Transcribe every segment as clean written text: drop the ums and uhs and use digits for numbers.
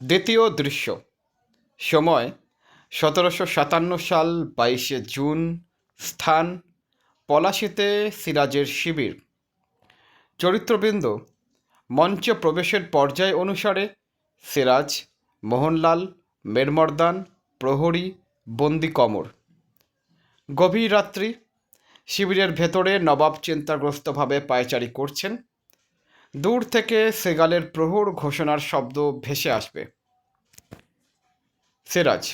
দ্বিতীয় দৃশ্য। সময় 1757 সাল 22শে জুন। স্থান পলাশীতে সিরাজের শিবির। চরিত্রবৃন্দ: মঞ্চে প্রবেশের পর্যায় অনুসারে সিরাজ, মোহনলাল, মেরমর্দান, প্রহরী, বন্দি কমর। গভীর রাত্রি। শিবিরের ভেতরে নবাব চিন্তাগ্রস্তভাবে পায়চারি করছেন। দূর থেকে সেগালের প্রহর ঘোষণার শব্দ ভেসে আসবে। সিরাজ: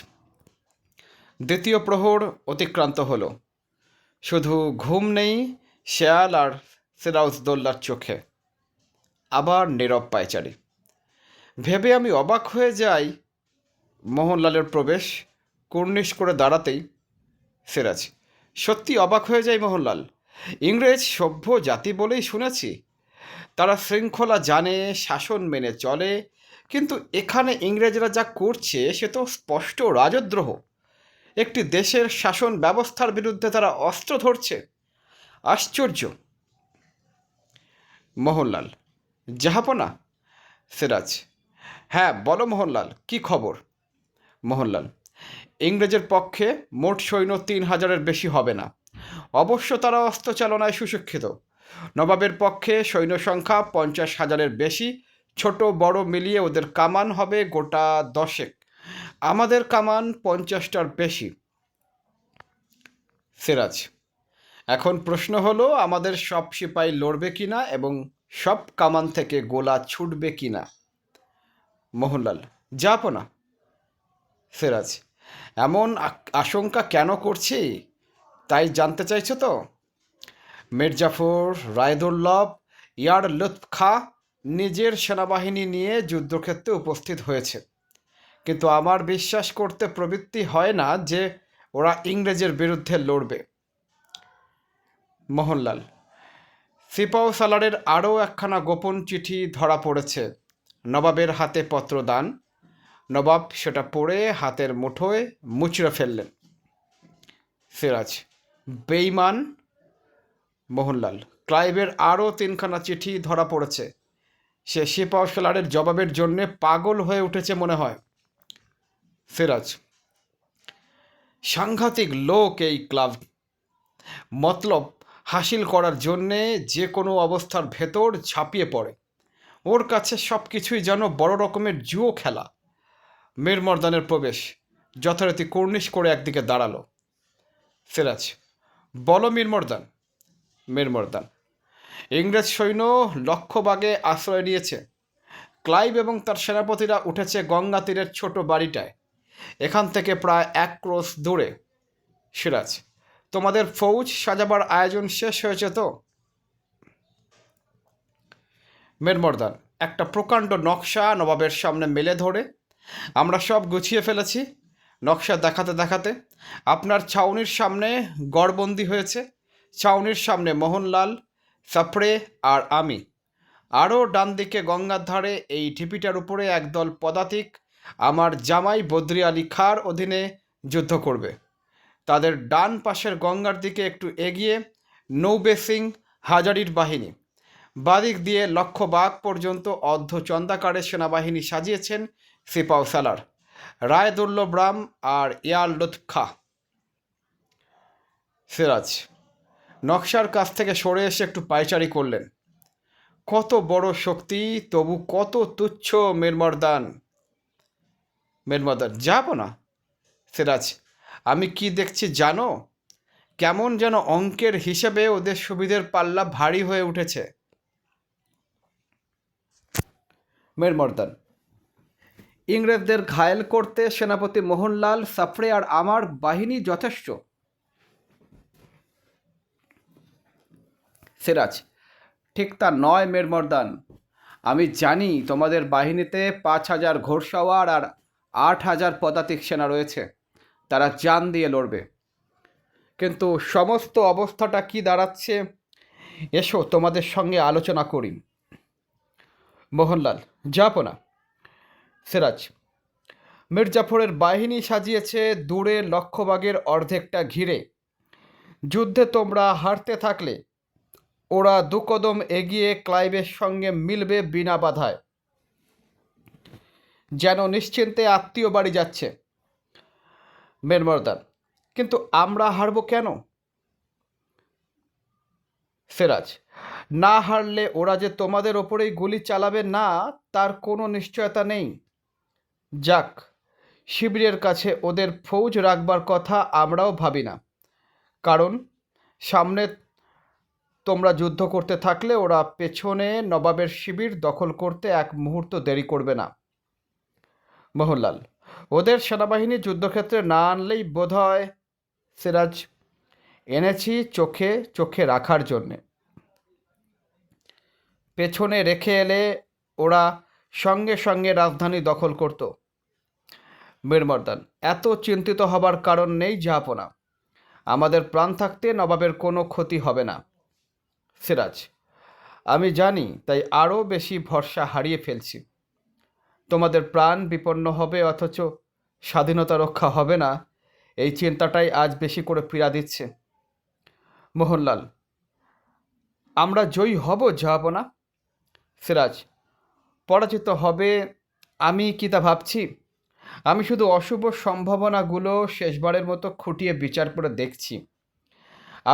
দ্বিতীয় প্রহর অতিক্রান্ত হলো। শুধু ঘুম নেই শেয়াল আর সিরাজদৌল্লার চোখে। আবার নীরব পায়চারি। ভেবে আমি অবাক হয়ে যাই। মোহনলালের প্রবেশ। কুর্নিশ করে দাঁড়াতেই সিরাজ: সত্যি অবাক হয়ে যায় মোহনলাল। ইংরেজ সভ্য জাতি বলেই শুনেছি, তারা শৃঙ্খলা জানে, শাসন মেনে চলে, কিন্তু এখানে ইংরেজরা যা করছে সে তো স্পষ্ট রাজদ্রোহ। একটি দেশের শাসন ব্যবস্থার বিরুদ্ধে তারা অস্ত্র ধরছে। আশ্চর্য। মোহনলাল: জাহাপনা। সিরাজ: হ্যাঁ বলো মোহনলাল, কি খবর? মোহনলাল: ইংরেজের পক্ষে মোট সৈন্য 3000-এর বেশি হবে না। অবশ্য তারা অস্ত্র চালনায় সুশিক্ষিত। নবাবের পক্ষে সৈন্য সংখ্যা 50,000-এর বেশি। ছোট বড় মিলিয়ে ওদের কামান হবে গোটা 10। আমাদের কামান 50টার বেশি। সিরাজ: এখন প্রশ্ন হলো আমাদের সব সিপাই লড়বে কিনা এবং সব কামান থেকে গোলা ছুটবে কিনা। মোহনলাল: যাপনা। সিরাজ: এমন আশঙ্কা কেন করছি তাই জানতে চাইছো তো? মির্জাফর, রায়দুর্লভ, ইয়ার লুৎফ খাঁ নিজের সেনাবাহিনী নিয়ে যুদ্ধক্ষেত্রে উপস্থিত হয়েছে, কিন্তু আমার বিশ্বাস করতে প্রবৃত্তি হয় না যে ওরা ইংরেজের বিরুদ্ধে লড়বে। মোহনলাল: সিপাহ সালারের আরও একখানা গোপন চিঠি ধরা পড়েছে। নবাবের হাতে পত্রদান। নবাব সেটা পড়ে হাতের মুঠোয় মুচড়ে ফেললেন। সিরাজ: বেঈমান। মোহনলাল: ক্লাইভের আরও 3খানা চিঠি ধরা পড়েছে। সে সিপাহ সালারের জবাবের জন্যে পাগল হয়ে উঠেছে মনে হয়। সিরাজ: সাংঘাতিক লোক এই ক্লাব। মতলব হাসিল করার জন্যে যে কোনো অবস্থার ভেতর ঝাঁপিয়ে পড়ে। ওর কাছে সব কিছুই যেন বড় রকমের জুয়ো খেলা। মেরমর্দানের প্রবেশ। যথারীতি কুর্নিশ করে একদিকে দাঁড়ালো। সিরাজ: বলো মিরমর্দান। মেরমর্দান: ইংরেজ সৈন্য লক্ষ্যবাগে আশ্রয় নিয়েছে। ক্লাইভ এবং তার সেনাপতিরা উঠেছে গঙ্গা তীরের ছোট বাড়িটায়, এখান থেকে প্রায় 1 ক্রোশ দূরে। সিরাজ: তোমাদের ফৌজ সাজাবার আয়োজন শেষ হয়েছে তো? মেরমর্দান একটা প্রকাণ্ড নকশা নবাবের সামনে মেলে ধরে: আমরা সব গুছিয়ে ফেলেছি। নকশা দেখাতে দেখাতে: আপনার ছাউনির সামনে গড়বন্দি হয়েছে। ছাউনির সামনে মোহনলাল, সাফড়ে আর আমি। আরও ডান দিকে গঙ্গার ধারে এই ঢিপিটার উপরে একদল পদাতিক আমার জামাই বদ্রি আলী খাঁর অধীনে যুদ্ধ করবে। তাদের ডান পাশের গঙ্গার দিকে একটু এগিয়ে নৌবে সিং হাজারির বাহিনী। বাদিক দিয়ে লক্ষ্যবাগ পর্যন্ত অর্ধচন্দাকারে সেনাবাহিনী সাজিয়েছেন সিপাহ সালার, রায়দুর্লভ রাম আর ইয়ার লুৎফ খাঁ। সিরাজ নকশার কাছ থেকে সরে এসে একটু পায়চারি করলেন। কত বড় শক্তি, তবু কত তুচ্ছ মেরমর্দান। মেরমর্দান: যাব না। সিরাজ: আমি কি দেখছি জানো? কেমন যেন অঙ্কের হিসেবে ওদের সুবিধের পাল্লা ভারী হয়ে উঠেছে। মেরমর্দান: ইংরেজদের ঘায়েল করতে সেনাপতি মোহনলাল, সাফড়ে আর আমার বাহিনী যথেষ্ট। সিরাজ: ঠিক তা নয় মেরমর্দান। আমি জানি তোমাদের বাহিনীতে 5000 ঘোড়সওয়ার আর 8000 পদাতিক সেনা রয়েছে। তারা জান দিয়ে লড়বে। কিন্তু সমস্ত অবস্থাটা কি দাঁড়াচ্ছে এসো তোমাদের সঙ্গে আলোচনা করি। মোহনলাল: যাবো না। সিরাজ: মির্জাফরের বাহিনী সাজিয়েছে দূরে লক্ষ্যবাগের অর্ধেকটা ঘিরে। যুদ্ধে তোমরা হারতে থাকলে ওরা 2 কদম এগিয়ে ক্লাইভের সঙ্গে মিলবে বিনা বাধায়। যেন নিশ্চিন্তে আত্মীয় বাড়ি যাচ্ছে। মেরমর্দান, কিন্তু আমরা হারবো কেন? সিরাজ, না হারলে ওরা যে তোমাদের ওপরেই গুলি চালাবে না, তার কোনো নিশ্চয়তা নেই। যাক, শিবিরের কাছে ওদের ফৌজ রাখবার কথা আমরাও ভাবি না, কারণ সামনে তোমরা যুদ্ধ করতে থাকলে ওরা পেছনে নবাবের শিবির দখল করতে এক মুহূর্ত দেরি করবে না। মোহনলাল, ওদের সেনাবাহিনী যুদ্ধক্ষেত্রে না আনলেই বোধ হয়। সিরাজ, এনেছি চোখে চোখে রাখার জন্যে। পেছনে রেখে এলে ওরা সঙ্গে সঙ্গে রাজধানী দখল করত। মীরমর্দান, এত চিন্তিত হবার কারণ নেই জাহাপনা। আমাদের প্রাণ থাকতে নবাবের কোনো ক্ষতি হবে না। সিরাজ, আমি জানি, তাই আরও বেশি ভরসা হারিয়ে ফেলছি। তোমাদের প্রাণ বিপন্ন হবে অথচ স্বাধীনতা রক্ষা হবে না, এই চিন্তাটাই আজ বেশি করে পীড়া দিচ্ছে। মোহনলাল, আমরা জয়ী হব জাহাপনা। সিরাজ, পরাজিত হবে আমি কি তা ভাবছি? আমি শুধু অশুভ সম্ভাবনাগুলো শেষবারের মতো খুঁটিয়ে বিচার করে দেখছি।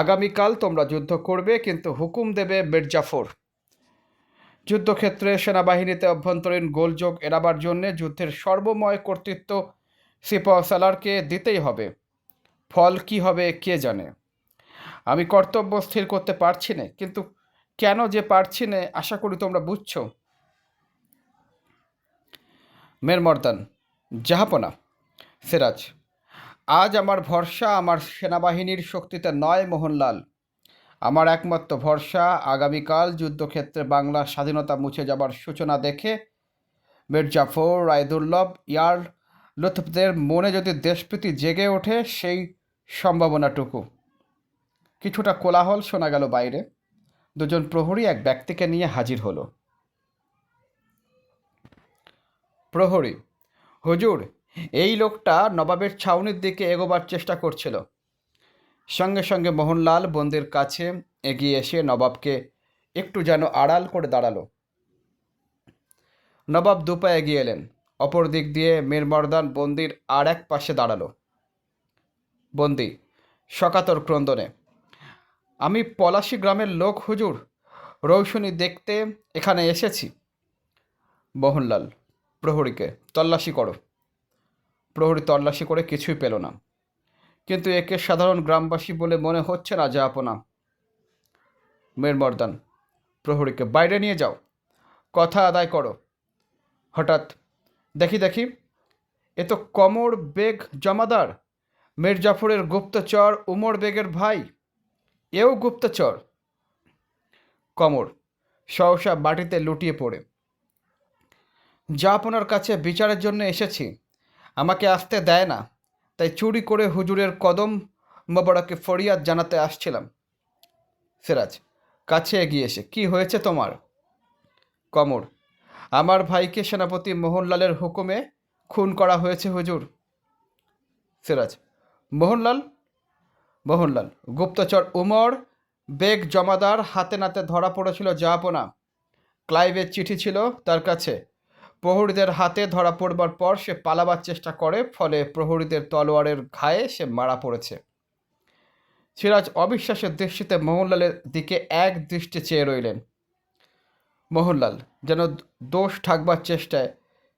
আগামীকাল তোমরা যুদ্ধ করবে, কিন্তু হুকুম দেবে মির্জাফর। যুদ্ধক্ষেত্রে সেনাবাহিনীতে অভ্যন্তরীণ গোলযোগ এড়াবার জন্যে যুদ্ধের সর্বময় কর্তৃত্ব সিপাহসালারকে দিতেই হবে। ফল কি হবে কে জানে। আমি কর্তব্য স্থির করতে পারছি না, কিন্তু কেন যে পারছি না আশা করি তোমরা বুঝছো। মেরমর্দান, জাহাপনা। সিরাজ, আজ আমার ভরসা আমার সেনাবাহিনীর শক্তিতে নয় মোহনলাল। আমার একমাত্র ভরসা আগামীকাল যুদ্ধক্ষেত্রে বাংলার স্বাধীনতা মুছে যাবার সূচনা দেখে মির্জাফর, রায়দুর্লভ, ইয়ার লুৎফদের মনে যদি দেশপ্রীতি জেগে ওঠে, সেই সম্ভাবনাটুকু। কিছুটা কোলাহল শোনা গেল বাইরে। দুজন প্রহরী এক ব্যক্তিকে নিয়ে হাজির হলো। প্রহরী, হুজুর, এই লোকটা নবাবের ছাউনির দিকে এগোবার চেষ্টা করছিল। সঙ্গে সঙ্গে মোহনলাল বন্দির কাছে এগিয়ে এসে নবাবকে একটু যেন আড়াল করে দাঁড়ালো। নবাব দুপা এগিয়ে এলেন। অপর দিক দিয়ে মীরমর্দান বন্দির আর এক পাশে দাঁড়ালো। বন্দি শকাতর ক্রন্দনে, আমি পলাশি গ্রামের লোক হুজুর, রৌশনী দেখতে এখানে এসেছি। মোহনলাল প্রহরীকে, তল্লাশি করো। প্রহরী তল্লাশি করে কিছুই পেল না, কিন্তু একে সাধারণ গ্রামবাসী বলে মনে হচ্ছে না জাহাপনা। মীরমর্দান প্রহরীকে, বাইরে নিয়ে যাও, কথা আদায় করো। হঠাৎ, দেখি দেখি, এ তো কমর বেগ জমাদার, মির্জাফরের গুপ্তচর উমর বেগের ভাই। এও গুপ্তচর। কমর সহসা বাটিতে লুটিয়ে পড়ে, জাহাপনার কাছে বিচারের জন্য এসেছি, আমাকে আসতে দেয় না, তাই চুরি করে হুজুরের কদম মোবারকে ফরিয়াদ জানাতে আসছিলাম। সিরাজ কাছে এগিয়ে এসে, কি হয়েছে তোমার? কমর, আমার ভাইকে সেনাপতি মোহনলালের হুকুমে খুন করা হয়েছে হুজুর। সিরাজ, মোহনলাল? মোহনলাল গুপ্তচর উমর বেগ জমাদার হাতে নাতে ধরা পড়েছিল জাহাপনা। ক্লাইভের চিঠি ছিল তার কাছে। প্রহরীদের হাতে ধরা পড়বার পর সে পালাবার চেষ্টা করে, ফলে প্রহরীদের তলোয়ারের ঘায়ে সে মারা পড়েছে। সিরাজ অবিশ্বাসের দৃষ্টিতে মোহনলালের দিকে এক দৃষ্টি চেয়ে রইলেন। মোহনলাল যেন দোষ ঢাকবার চেষ্টায়,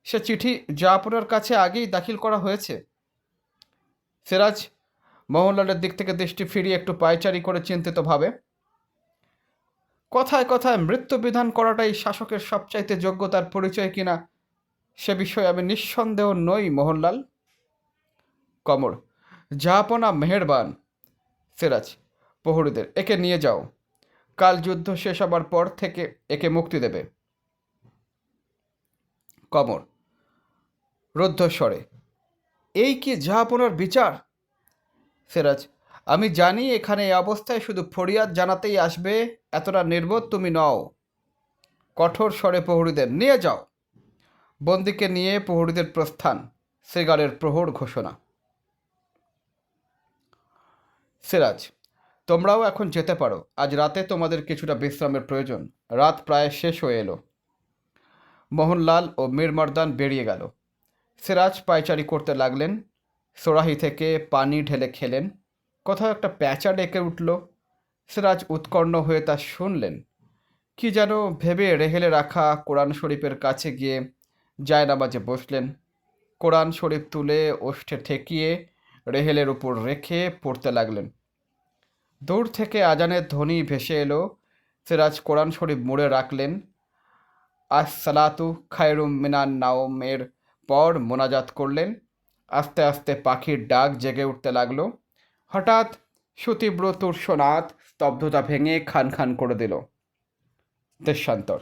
সে চিঠি জাহাপনার কাছে আগেই দাখিল করা হয়েছে। সিরাজ মোহনলালের দিক থেকে দৃষ্টি ফিরিয়ে একটু পায়চারি করে চিন্তিত ভাবে, কথায় কথায় মৃত্যু বিধান করাটাই শাসকের সবচাইতে যোগ্যতার পরিচয় কিনা সে বিষয়ে আমি নিঃসন্দেহ নই মোহনলাল। কমর, জাহাপনা মেহেরবান। সিরাজ প্রহরীদের, একে নিয়ে যাও, কাল যুদ্ধ শেষ হবার পর থেকে একে মুক্তি দেবে। কমর রুদ্ধস্বরে, এই কি জাহাপনার বিচার? সিরাজ, আমি জানি এখানে এই অবস্থায় শুধু ফরিয়াদ জানাতেই আসবে, এতটা নির্বোধ তুমি নও। কঠোর স্বরে প্রহরীদের, নিয়ে যাও। বন্দিকে নিয়ে প্রহরীদের প্রস্থান। সিগারের প্রহর ঘোষণা। সিরাজ, তোমরাও এখন যেতে পারো, আজ রাতে তোমাদের কিছুটা বিশ্রামের প্রয়োজন, রাত প্রায় শেষ হয়ে এলো। মোহনলাল ও মীরমর্দান বেরিয়ে গেল। সিরাজ পায়চারি করতে লাগলেন। সোরাহি থেকে পানি ঢেলে খেলেন। কোথাও একটা প্যাঁচা ডেকে উঠল। সিরাজ উৎকণ্ঠ হয়ে তা শুনলেন। কি যেন ভেবে রেহেলে রাখা কোরআন শরীফের কাছে গিয়ে জায়নামাজে বসলেন। কোরআন শরীফ তুলে ওষ্ঠে ঠেকিয়ে রেহেলের উপর রেখে পড়তে লাগলেন। দূর থেকে আজানের ধ্বনি ভেসে এলো। সিরাজ কোরআন শরীফ মুড়ে রাখলেন। আসসালাতু খায়রুম মিনান নাওমের পর মোনাজাত করলেন। আস্তে আস্তে পাখির ডাক জেগে উঠতে লাগলো। হঠাৎ সুতীব্র তুর্ষনাদ স্তব্ধতা ভেঙে খান খান করে দিল। দেশান্তর।